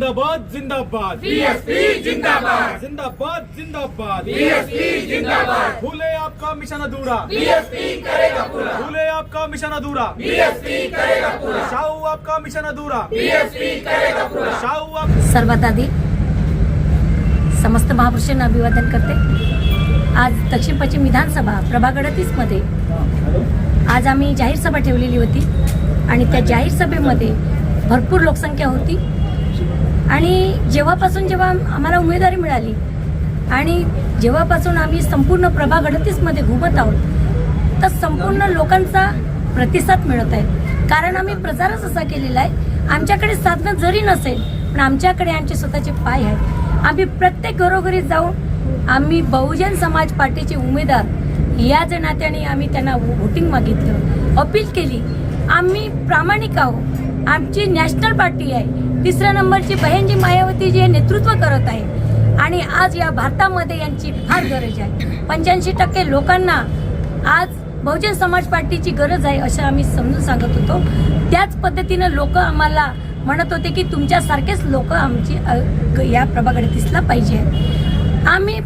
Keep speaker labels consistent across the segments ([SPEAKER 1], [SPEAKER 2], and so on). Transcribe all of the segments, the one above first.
[SPEAKER 1] जिंदाबाद जिंदाबाद
[SPEAKER 2] बीएसपी जिंदाबाद,
[SPEAKER 1] जिंदाबाद जिंदाबाद
[SPEAKER 2] बीएसपी जिंदाबाद,
[SPEAKER 1] फूले आपका मिशन अधूरा,
[SPEAKER 2] बीएसपी करेगा पूरा,
[SPEAKER 1] फूले आपका मिशन अधूरा,
[SPEAKER 2] बीएसपी करेगा पूरा,
[SPEAKER 1] शाहू आपका मिशन अधूरा,
[SPEAKER 2] बीएसपी करेगा पूरा।
[SPEAKER 1] शाहू आप
[SPEAKER 3] सर्वात आधी समस्त महापुरुषांना अभिवादन करते। आज दक्षिण पश्चिम विधानसभा प्रभाग 38 मध्ये आज आम्ही जाहीर सभा ठेवलेली होती आणि त्या जाहीर सभेमध्ये भरपूर लोकसंख्या होती आणि जेव्हा आम्हाला उमेदवारी मिळाली आणि जेव्हापासून आम्ही संपूर्ण प्रभाग 38 मध्ये घुमत आहोत तर संपूर्ण लोकांचा प्रतिसाद मिळत आहे। कारण आम्ही प्रचारच असा केलेला आहे, आमच्याकडे साधनं जरी नसेल पण आमच्याकडे आमचे स्वतःचे पाय आहेत। आम्ही प्रत्येक घरोघरी जाऊन आम्ही बहुजन समाज पार्टीचे उमेदवार याच नात्याने आम्ही त्यांना वोटिंग मागितलं, अपील केली। आम्ही प्रामाणिक आहोत, आमची नॅशनल पार्टी आहे, 3ऱ्या नंबरची बहीणजी मायावती जी नेतृत्व करत आहे आणि आज या भारतामध्ये यांची फार गरज आहे। 85% लोकांना आज बहुजन समाज पार्टीची गरज आहे असं आम्ही समजून सांगत होतो। त्याच पद्धतीनं लोक आम्हाला म्हणत होते की तुमच्यासारखेच लोक आमची या प्रभागात दिसला पाहिजे। आम्ही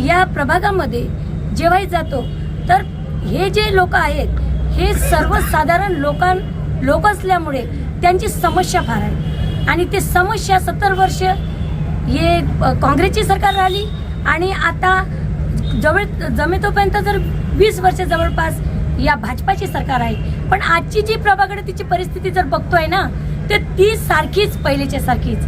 [SPEAKER 3] या प्रभागामध्ये जेव्हाही जातो तर हे जे लोक आहेत हे सर्वसाधारण लोक असल्यामुळे त्यांची समस्या फार आहे आणि ते समस्या 70 वर्ष हे काँग्रेसची सरकार राहिली आणि आता जमेतोपर्यंत जर 20 वर्ष जवळपास या भाजपाची सरकार आहे। पण आजची जी प्रभागाची परिस्थिती जर बघतोय ना तर ती सारखीच पहिलेच्या सारखीच।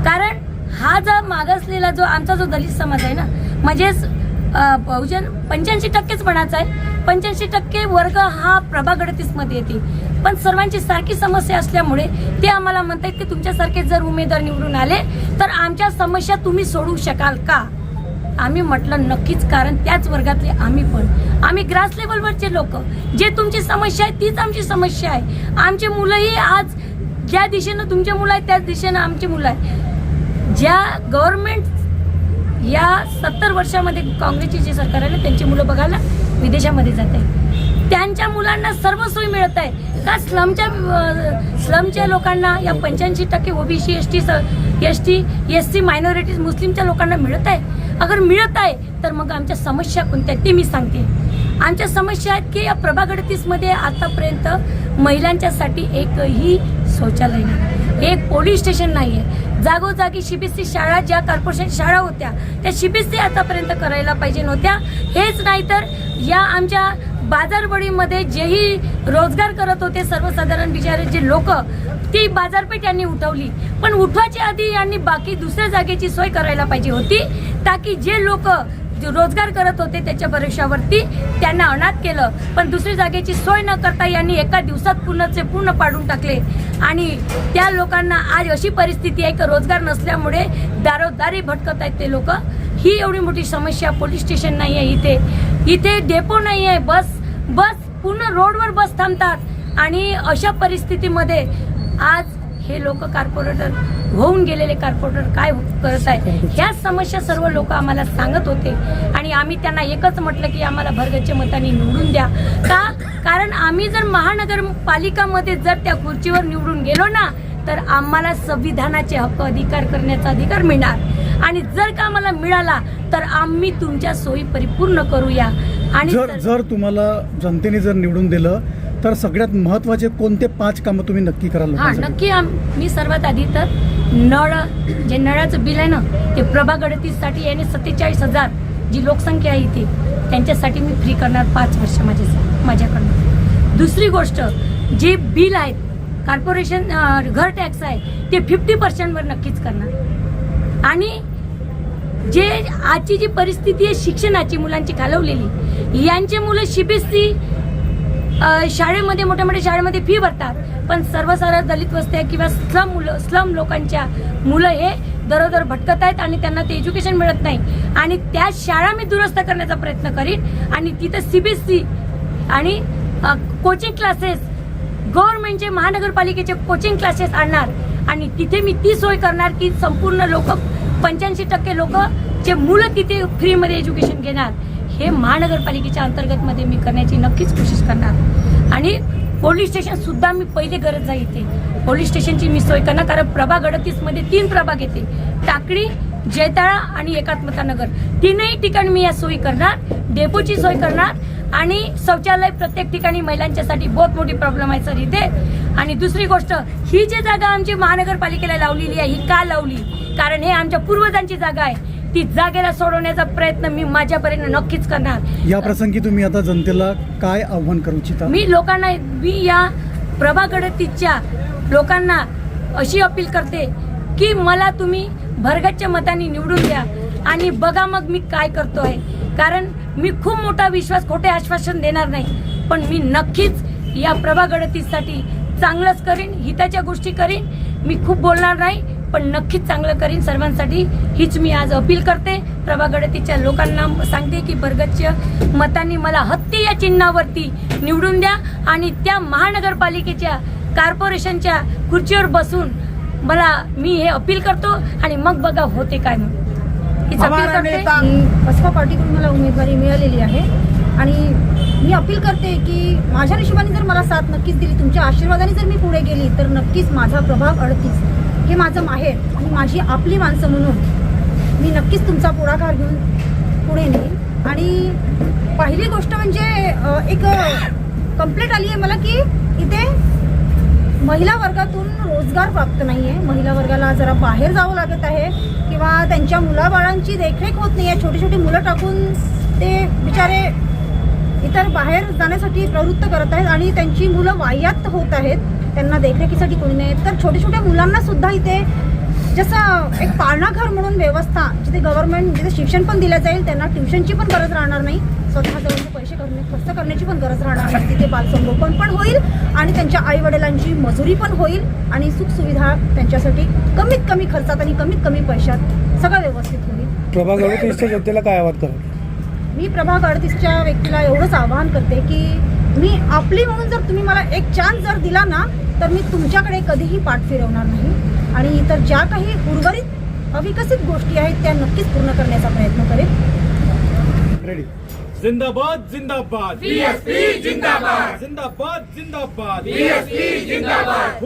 [SPEAKER 3] कारण हा जो मागासलेला जो आमचा जो दलित समाज आहे ना म्हणजेच बहुजन 85%च म्हणायचं आहे, 85% वर्ग हा प्रभाग 38 मध्ये येते। पण सर्वांची सारखी समस्या असल्यामुळे ते आम्हाला म्हणतात की तुमच्यासारखे जर उमेदवार निवडून आले तर आमच्या समस्या तुम्ही सोडवू शकाल का? आम्ही म्हटलं नक्कीच, कारण त्याच वर्गातले आम्ही ग्रास लेवलवरचे लोक, जे तुमची समस्या आहे तीच आमची समस्या आहे। आमचे मुलंही आज ज्या दिशेनं तुमचे मुलं आहेत त्याच दिशेनं आमची मुलं आहेत। ज्या गव्हर्नमेंट या 70 वर्षामध्ये काँग्रेसची जी सरकार आहे ना त्यांची मुलं बघायला विदेशामध्ये जात आहे, त्यांच्या मुलांना सर्व सोयी मिळत आहे का? स्लमच्या लोकांना या 85% ओबीसी एसटी SC मायनॉरिटीज मुस्लिमच्या लोकांना मिळत आहे? अगर मिळत आहे तर मग आमच्या समस्या कोणत्या ते मी सांगते। आमच्या समस्या आहेत की या प्रभाग 38 मध्ये आतापर्यंत महिलांच्यासाठी एकही शौचालय नाही, एक पोलीस स्टेशन नाही आहे। जागोजागी CBSE शाळा, ज्या कॉर्पोरेशन शाळा होत्या त्या CBSE आतापर्यंत करायला पाहिजे नव्हत्या। हेच नाही तर या आमच्या बाजारबडीमध्ये जेही रोजगार करत होते सर्वसाधारण बिचारे जे लोक, ती बाजारपेठ यांनी उठवली। पण उठवायच्या आधी यांनी बाकी दुसऱ्या जागेची सोय करायला पाहिजे होती, ताकी जे लोक रोजगार करत होते त्याच्या भरोशावरती त्यांना अनाथ केलं। पण दुसरी जागेची सोय न करता यांनी एका दिवसात पूर्ण पाडून टाकले आणि त्या लोकांना आज अशी परिस्थिती आहे की रोजगार नसल्यामुळे दारोदारी भटकत आहेत ते लोक। ही एवढी मोठी समस्या, पोलीस स्टेशन नाही आहे इथे डेपो नाही आहे, बस पूर्ण रोडवर बस थांबतात आणि अशा परिस्थितीमध्ये आज हे लोक कॉर्पोरेटर होऊन गेलेले कॉर्पोरेटर काय करत आहेत ह्या समस्या सर्व लोक आम्हाला सांगत होते आणि आम्ही त्यांना एकच म्हटलं की आम्हाला भरगच्च मतांनी निवडून द्या का? कारण आम्ही जर महानगरपालिकामध्ये जर त्या खुर्चीवर निवडून गेलो ना तर आम्हाला संविधानाचे हक्क अधिकार करण्याचा अधिकार मिळणार आणि जर का आम्हाला मिळाला तर आम्ही तुमच्या सोयी परिपूर्ण करूया। आणि
[SPEAKER 4] जर तुम्हाला जनतेने जर निवडून दिलं तर सगळ्यात महत्त्वाचे कोणते 5 कामं तुम्ही नक्की कराल?
[SPEAKER 3] नक्की मी सर्वात आधी तर जे नळाचं बिल आहे ना ते प्रभाग 38 साठी याने 47,000 जी लोकसंख्या आहे इथे त्यांच्यासाठी मी फ्री करणार 5 वर्ष माझ्याकडनं। दुसरी गोष्ट, जे बिल आहेत कॉर्पोरेशन घर टॅक्स आहे ते 50% वर नक्कीच करणार आणि जे आजची जी परिस्थिती आहे शिक्षणाची मुलांची खालवलेली, यांचे मुलं CBSE शाळेमध्ये मोठ्या शाळेमध्ये फी भरतात पण सर्वसाधारण दलित वस्त्या किंवा स्लम लोकांच्या मुलं हे दरोदर भटकत आहेत आणि त्यांना ते एज्युकेशन मिळत नाही आणि त्या शाळा मी दुरुस्त करण्याचा प्रयत्न करीन आणि तिथं CBSE आणि कोचिंग क्लासेस गव्हर्नमेंटचे महानगरपालिकेचे कोचिंग क्लासेस आणणार आणि तिथे मी ती सोय करणार की संपूर्ण लोक 85% लोक जे मुलं तिथे फ्रीमध्ये एज्युकेशन घेणार हे महानगरपालिकेच्या अंतर्गत मध्ये मी करण्याची नक्कीच कोशिश करणार। आणि पोलीस स्टेशन सुद्धा मी पहिले गरज आहे इथे पोलीस स्टेशनची मी सोय करणार, कारण प्रभाग 38 मध्ये 3 प्रभाग येते, टाकळी, जैताळा आणि एकात्मता नगर, तीनही ठिकाणी मी या सोयी करणार, डेपोची सोय करणार आणि शौचालय प्रत्येक ठिकाणी महिलांच्यासाठी बहुत मोठी प्रॉब्लेम आहे सर इथे. आणि दुसरी गोष्ट, ही जी जागा आमची महानगरपालिकेला लावलेली आहे, ही का लावली, कारण हे आमच्या पूर्वजांची जागा आहे, ती जागेला सोडवण्याचा प्रयत्न मी माझ्यापर्यंत नक्कीच करणार.
[SPEAKER 4] या प्रसंगी तुम्ही आता जनतेला काय आव्हान करू इच्छिता?
[SPEAKER 3] मी या प्रभाग 38च्या लोकांना अशी अपील करते की मला तुम्ही भरगच्च्या मतांनी निवडून द्या आणि बघा मग मी काय करतोय, कारण मी खूप मोठा विश्वास, खोटे आश्वासन देणार नाही, पण मी नक्कीच या प्रभाग 38 साठी चांगलंच करीन, हिताच्या गोष्टी करीन. मी खूप बोलणार नाही, पण नक्कीच चांगलं करीन सर्वांसाठी, हीच मी आज अपील करते. प्रभाग 38च्या लोकांना सांगते की भरगच्च्या मतांनी मला हत्ती या चिन्हावरती निवडून द्या आणि त्या महानगरपालिकेच्या कॉर्पोरेशनच्या खुर्चीवर बसून मी हे अपील करतो आणि मग बघा होते काय म्हणून हीच अपील करते.
[SPEAKER 5] बसपा पार्टीकडून मला उमेदवारी मिळालेली आहे आणि मी अपील करते की माझ्या नशिबाने जर मला साथ नक्कीच दिली, तुमच्या आशीर्वादाने जर मी पुढे गेली तर नक्कीच माझा प्रभाग 38 हे माझं माहेर आणि माझी आपली माणसं म्हणून मी नक्कीच तुमचा पुढाकार घेऊन पुढे नेईन. आणि पहिली गोष्ट म्हणजे एक कंप्लेंट आली आहे मला की इथे महिला वर्गातून रोजगार प्राप्त नाही आहे, महिला वर्गाला जरा बाहेर जावं लागत आहे किंवा त्यांच्या मुलाबाळांची देखरेख होत नाही आहे, छोटी छोटी मुलं टाकून ते बिचारे इतर बाहेर जाण्यासाठी प्रवृत्त करत आहेत आणि त्यांची मुलं वाह्यात होत आहेत, त्यांना देखरेखीसाठी कोणी नाही. तर छोट्या छोट्या मुलांना सुद्धा इथे जसं एक पाळणाघर म्हणून व्यवस्था, जिथे गव्हर्नमेंट, जिथे शिक्षण पण दिलं जाईल, त्यांना ट्युशनची पण गरज राहणार नाही, स्वतःजवळचे पैसे खर्च करण्याची पण गरज राहणार नाही, तिथे बालसंगोपन पण होईल आणि त्यांच्या आई वडिलांची मजुरी पण होईल आणि सुखसुविधा त्यांच्यासाठी कमीत कमी खर्चात आणि कमीत कमी पैशात सगळं व्यवस्थित होईल.
[SPEAKER 6] प्रभाग 38च्या जनतेला काय आवाहन कराल?
[SPEAKER 5] मी प्रभाग 38च्या व्यक्तीला एवढंच आवाहन करते की मी आपली म्हणून जर तुम्ही मला एक चान्स जर दिला ना तर मी तुमच्याकडे कधीही पाठ फिरवणार नाही आणि इतर ज्या काही उर्वरित अविकसित गोष्टी आहेत त्या नक्कीच पूर्ण करण्याचा प्रयत्न करेन.
[SPEAKER 4] रेडी.
[SPEAKER 1] जिंदाबाद जिंदाबाद
[SPEAKER 2] बीएसपी जिंदाबाद,
[SPEAKER 1] जिंदाबाद जिंदाबाद
[SPEAKER 2] बीएसपी जिंदाबाद.